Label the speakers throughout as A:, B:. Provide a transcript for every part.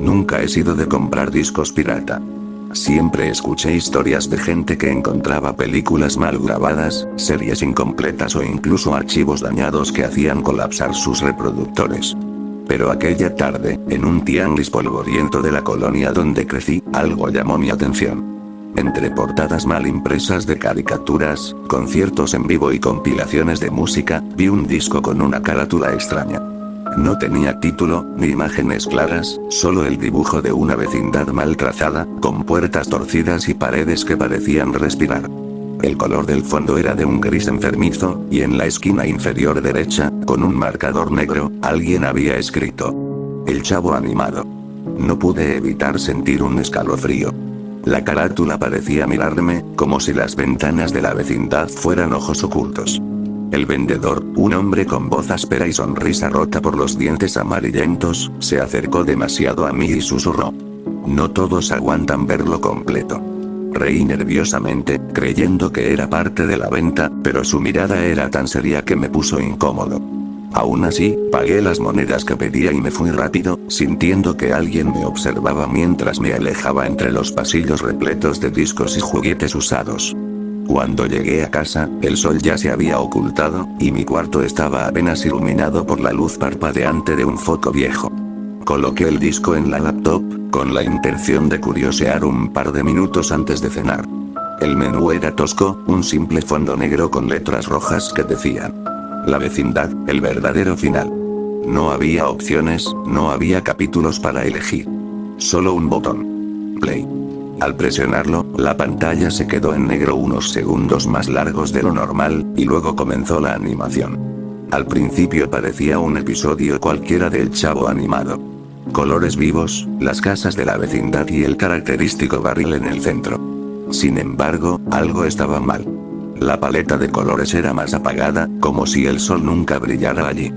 A: Nunca he sido de comprar discos pirata. Siempre escuché historias de gente que encontraba películas mal grabadas, series incompletas o incluso archivos dañados que hacían colapsar sus reproductores. Pero aquella tarde, en un tianguis polvoriento de la colonia donde crecí, algo llamó mi atención. Entre portadas mal impresas de caricaturas, conciertos en vivo y compilaciones de música, vi un disco con una carátula extraña. No tenía título, ni imágenes claras, solo el dibujo de una vecindad mal trazada, con puertas torcidas y paredes que parecían respirar. El color del fondo era de un gris enfermizo, y en la esquina inferior derecha, con un marcador negro, alguien había escrito: El Chavo Animado. No pude evitar sentir un escalofrío. La carátula parecía mirarme, como si las ventanas de la vecindad fueran ojos ocultos. El vendedor, un hombre con voz áspera y sonrisa rota por los dientes amarillentos, se acercó demasiado a mí y susurró: No todos aguantan verlo completo. Reí nerviosamente, creyendo que era parte de la venta, pero su mirada era tan seria que me puso incómodo. Aún así, pagué las monedas que pedía y me fui rápido, sintiendo que alguien me observaba mientras me alejaba entre los pasillos repletos de discos y juguetes usados. Cuando llegué a casa, el sol ya se había ocultado, y mi cuarto estaba apenas iluminado por la luz parpadeante de un foco viejo. Coloqué el disco en la laptop, con la intención de curiosear un par de minutos antes de cenar. El menú era tosco, un simple fondo negro con letras rojas que decían: La vecindad, el verdadero final. No había opciones, no había capítulos para elegir. Solo un botón. Play. Al presionarlo, la pantalla se quedó en negro unos segundos más largos de lo normal, y luego comenzó la animación. Al principio parecía un episodio cualquiera del Chavo Animado. Colores vivos, las casas de la vecindad y el característico barril en el centro. Sin embargo, algo estaba mal. La paleta de colores era más apagada, como si el sol nunca brillara allí.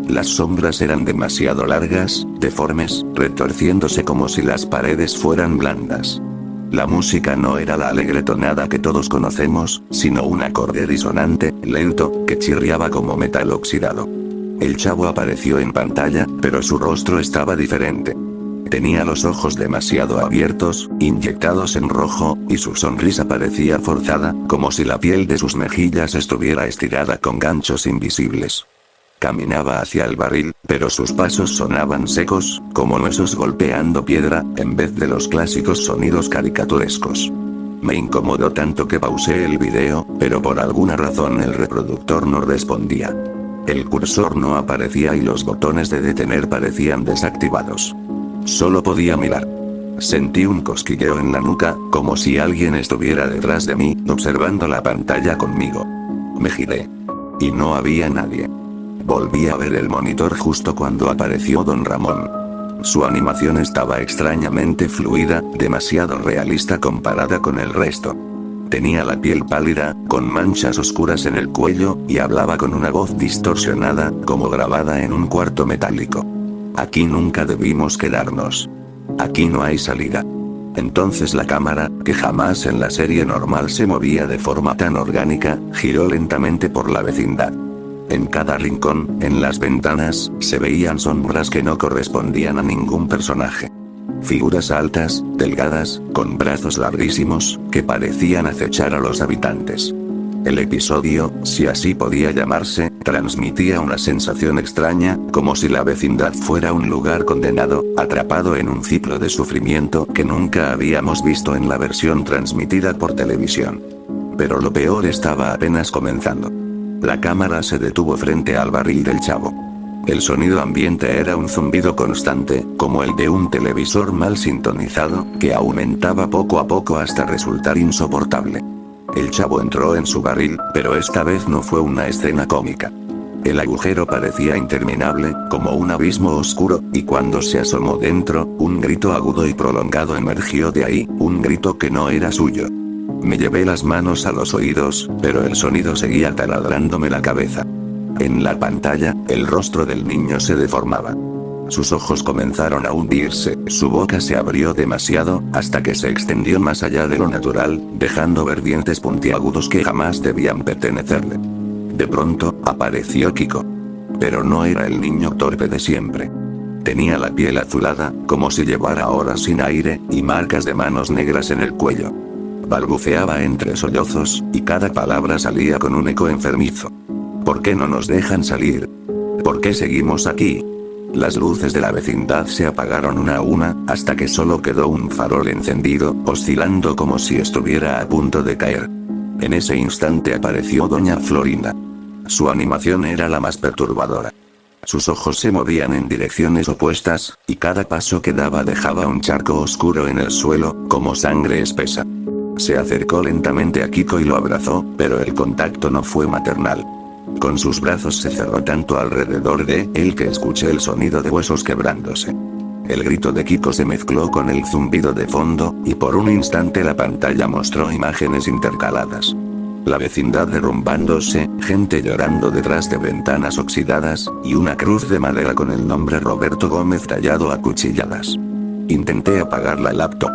A: Las sombras eran demasiado largas, deformes, retorciéndose como si las paredes fueran blandas. La música no era la alegre tonada que todos conocemos, sino un acorde disonante, lento, que chirriaba como metal oxidado. El Chavo apareció en pantalla, pero su rostro estaba diferente. Tenía los ojos demasiado abiertos, inyectados en rojo, y su sonrisa parecía forzada, como si la piel de sus mejillas estuviera estirada con ganchos invisibles. Caminaba hacia el barril, pero sus pasos sonaban secos, como huesos golpeando piedra, en vez de los clásicos sonidos caricaturescos. Me incomodó tanto que pausé el video, pero por alguna razón el reproductor no respondía. El cursor no aparecía y los botones de detener parecían desactivados. Solo podía mirar. Sentí un cosquilleo en la nuca, como si alguien estuviera detrás de mí, observando la pantalla conmigo. Me giré. Y no había nadie. Volví a ver el monitor justo cuando apareció Don Ramón. Su animación estaba extrañamente fluida, demasiado realista comparada con el resto. Tenía la piel pálida, con manchas oscuras en el cuello, y hablaba con una voz distorsionada, como grabada en un cuarto metálico. Aquí nunca debimos quedarnos. Aquí no hay salida. Entonces la cámara, que jamás en la serie normal se movía de forma tan orgánica, giró lentamente por la vecindad. En cada rincón, en las ventanas, se veían sombras que no correspondían a ningún personaje. Figuras altas, delgadas, con brazos larguísimos, que parecían acechar a los habitantes. El episodio, si así podía llamarse, transmitía una sensación extraña, como si la vecindad fuera un lugar condenado, atrapado en un ciclo de sufrimiento que nunca habíamos visto en la versión transmitida por televisión. Pero lo peor estaba apenas comenzando. La cámara se detuvo frente al barril del Chavo. El sonido ambiente era un zumbido constante, como el de un televisor mal sintonizado, que aumentaba poco a poco hasta resultar insoportable. El Chavo entró en su barril, pero esta vez no fue una escena cómica. El agujero parecía interminable, como un abismo oscuro, y cuando se asomó dentro, un grito agudo y prolongado emergió de ahí, un grito que no era suyo. Me llevé las manos a los oídos, pero el sonido seguía taladrándome la cabeza. En la pantalla, el rostro del niño se deformaba. Sus ojos comenzaron a hundirse, su boca se abrió demasiado, hasta que se extendió más allá de lo natural, dejando ver dientes puntiagudos que jamás debían pertenecerle. De pronto, apareció Kiko. Pero no era el niño torpe de siempre. Tenía la piel azulada, como si llevara horas sin aire, y marcas de manos negras en el cuello. Balbuceaba entre sollozos, y cada palabra salía con un eco enfermizo. ¿Por qué no nos dejan salir? ¿Por qué seguimos aquí? Las luces de la vecindad se apagaron una a una, hasta que solo quedó un farol encendido, oscilando como si estuviera a punto de caer. En ese instante apareció doña Florinda. Su animación era la más perturbadora. Sus ojos se movían en direcciones opuestas, y cada paso que daba dejaba un charco oscuro en el suelo, como sangre espesa. Se acercó lentamente a Kiko y lo abrazó, pero el contacto no fue maternal. Con sus brazos se cerró tanto alrededor de él que escuché el sonido de huesos quebrándose. El grito de Kiko se mezcló con el zumbido de fondo, y por un instante la pantalla mostró imágenes intercaladas. La vecindad derrumbándose, gente llorando detrás de ventanas oxidadas, y una cruz de madera con el nombre Roberto Gómez tallado a cuchilladas. Intenté apagar la laptop.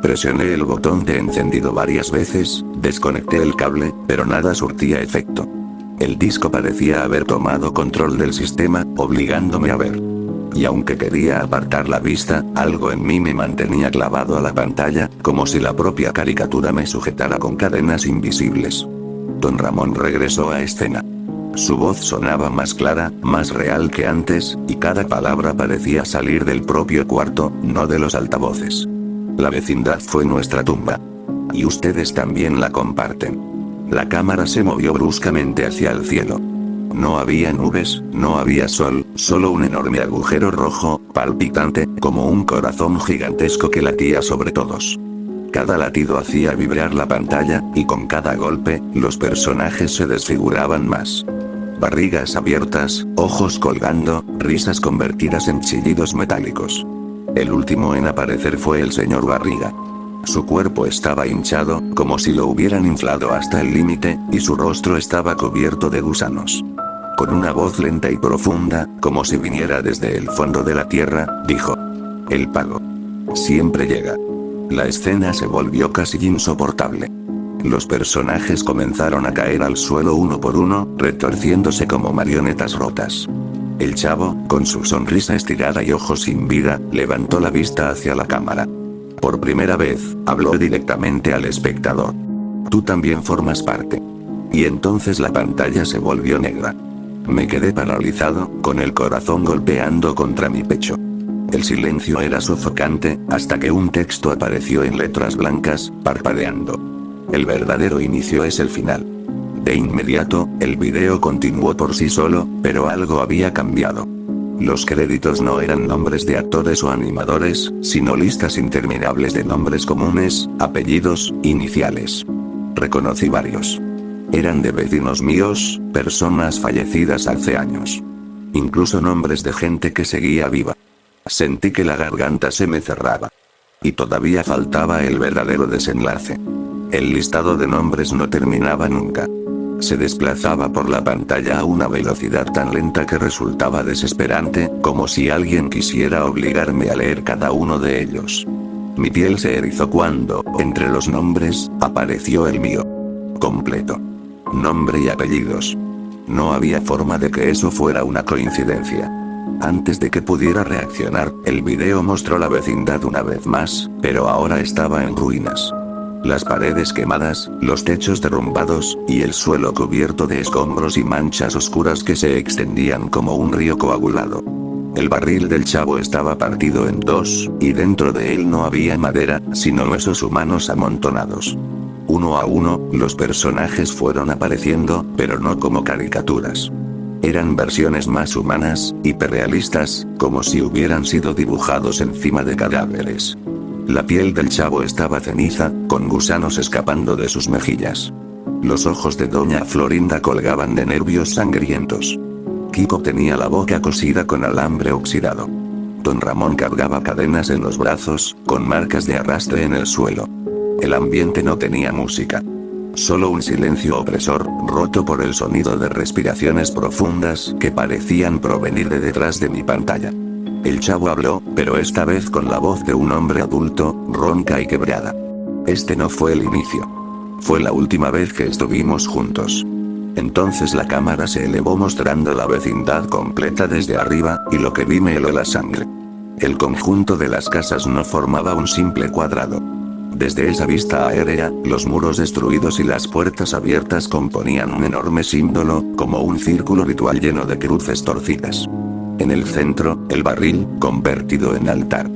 A: Presioné el botón de encendido varias veces, desconecté el cable, pero nada surtía efecto. El disco parecía haber tomado control del sistema, obligándome a ver. Y aunque quería apartar la vista, algo en mí me mantenía clavado a la pantalla, como si la propia caricatura me sujetara con cadenas invisibles. Don Ramón regresó a escena. Su voz sonaba más clara, más real que antes, y cada palabra parecía salir del propio cuarto, no de los altavoces. La vecindad fue nuestra tumba. Y ustedes también la comparten. La cámara se movió bruscamente hacia el cielo. No había nubes, no había sol, solo un enorme agujero rojo, palpitante, como un corazón gigantesco que latía sobre todos. Cada latido hacía vibrar la pantalla, y con cada golpe, los personajes se desfiguraban más. Barrigas abiertas, ojos colgando, risas convertidas en chillidos metálicos. El último en aparecer fue el señor Barriga. Su cuerpo estaba hinchado, como si lo hubieran inflado hasta el límite, y su rostro estaba cubierto de gusanos. Con una voz lenta y profunda, como si viniera desde el fondo de la tierra, dijo: "El pago. Siempre llega". La escena se volvió casi insoportable. Los personajes comenzaron a caer al suelo uno por uno, retorciéndose como marionetas rotas. El chavo, con su sonrisa estirada y ojos sin vida, levantó la vista hacia la cámara. Por primera vez, habló directamente al espectador. "Tú también formas parte". Y entonces la pantalla se volvió negra. Me quedé paralizado, con el corazón golpeando contra mi pecho. El silencio era sofocante, hasta que un texto apareció en letras blancas, parpadeando. El verdadero inicio es el final. De inmediato, el video continuó por sí solo, pero algo había cambiado. Los créditos no eran nombres de actores o animadores, sino listas interminables de nombres comunes, apellidos, iniciales. Reconocí varios. Eran de vecinos míos, personas fallecidas hace años. Incluso nombres de gente que seguía viva. Sentí que la garganta se me cerraba. Y todavía faltaba el verdadero desenlace. El listado de nombres no terminaba nunca. Se desplazaba por la pantalla a una velocidad tan lenta que resultaba desesperante, como si alguien quisiera obligarme a leer cada uno de ellos. Mi piel se erizó cuando, entre los nombres, apareció el mío. Completo. Nombre y apellidos. No había forma de que eso fuera una coincidencia. Antes de que pudiera reaccionar, el video mostró la vecindad una vez más, pero ahora estaba en ruinas. Las paredes quemadas, los techos derrumbados, y el suelo cubierto de escombros y manchas oscuras que se extendían como un río coagulado. El barril del chavo estaba partido en dos, y dentro de él no había madera, sino huesos humanos amontonados. Uno a uno, los personajes fueron apareciendo, pero no como caricaturas. Eran versiones más humanas, hiperrealistas, como si hubieran sido dibujados encima de cadáveres. La piel del chavo estaba ceniza, con gusanos escapando de sus mejillas. Los ojos de doña Florinda colgaban de nervios sangrientos. Kiko tenía la boca cosida con alambre oxidado. Don Ramón cargaba cadenas en los brazos, con marcas de arrastre en el suelo. El ambiente no tenía música. Solo un silencio opresor, roto por el sonido de respiraciones profundas que parecían provenir de detrás de mi pantalla. El chavo habló, pero esta vez con la voz de un hombre adulto, ronca y quebrada. Este no fue el inicio. Fue la última vez que estuvimos juntos. Entonces la cámara se elevó mostrando la vecindad completa desde arriba, y lo que vi me heló la sangre. El conjunto de las casas no formaba un simple cuadrado. Desde esa vista aérea, los muros destruidos y las puertas abiertas componían un enorme símbolo, como un círculo ritual lleno de cruces torcidas. En el centro, el barril, convertido en altar.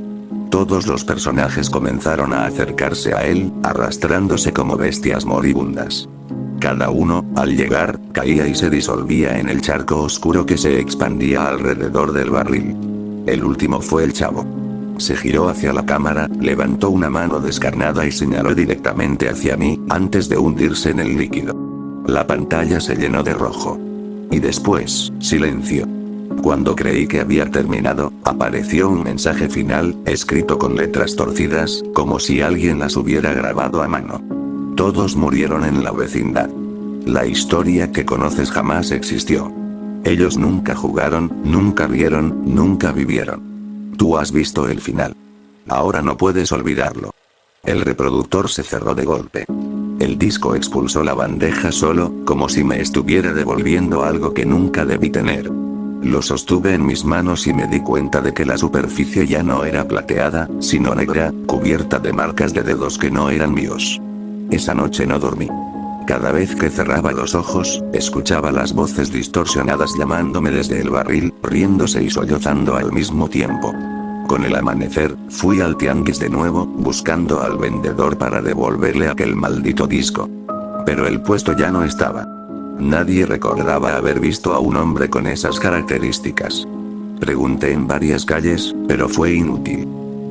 A: Todos los personajes comenzaron a acercarse a él, arrastrándose como bestias moribundas. Cada uno, al llegar, caía y se disolvía en el charco oscuro que se expandía alrededor del barril. El último fue el chavo. Se giró hacia la cámara, levantó una mano descarnada y señaló directamente hacia mí, antes de hundirse en el líquido. La pantalla se llenó de rojo. Y después, silencio. Cuando creí que había terminado, apareció un mensaje final, escrito con letras torcidas, como si alguien las hubiera grabado a mano. Todos murieron en la vecindad. La historia que conoces jamás existió. Ellos nunca jugaron, nunca vieron, nunca vivieron. Tú has visto el final. Ahora no puedes olvidarlo. El reproductor se cerró de golpe. El disco expulsó la bandeja solo, como si me estuviera devolviendo algo que nunca debí tener. Lo sostuve en mis manos y me di cuenta de que la superficie ya no era plateada, sino negra, cubierta de marcas de dedos que no eran míos. Esa noche no dormí. Cada vez que cerraba los ojos, escuchaba las voces distorsionadas llamándome desde el barril, riéndose y sollozando al mismo tiempo. Con el amanecer, fui al tianguis de nuevo, buscando al vendedor para devolverle aquel maldito disco. Pero el puesto ya no estaba. Nadie recordaba haber visto a un hombre con esas características. Pregunté en varias calles, pero fue inútil.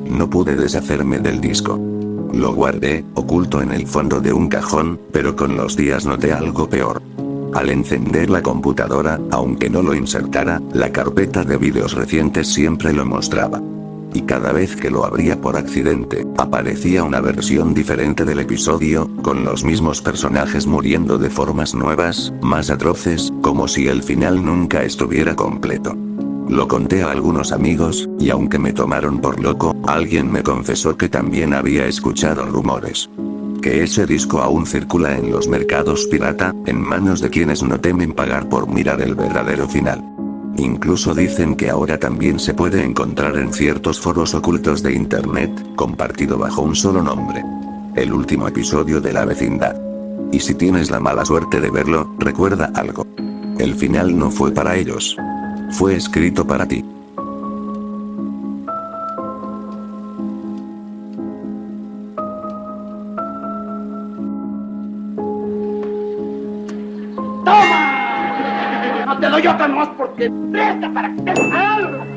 A: No pude deshacerme del disco. Lo guardé, oculto en el fondo de un cajón, pero con los días noté algo peor. Al encender la computadora, aunque no lo insertara, la carpeta de vídeos recientes siempre lo mostraba. Y cada vez que lo abría por accidente, aparecía una versión diferente del episodio, con los mismos personajes muriendo de formas nuevas, más atroces, como si el final nunca estuviera completo. Lo conté a algunos amigos, y aunque me tomaron por loco, alguien me confesó que también había escuchado rumores. Que ese disco aún circula en los mercados pirata, en manos de quienes no temen pagar por mirar el verdadero final. Incluso dicen que ahora también se puede encontrar en ciertos foros ocultos de internet, compartido bajo un solo nombre. El último episodio de La Vecindad. Y si tienes la mala suerte de verlo, recuerda algo. El final no fue para ellos. Fue escrito para ti.
B: ¡Toma! No te doy otra nomás porque presta para que te algo.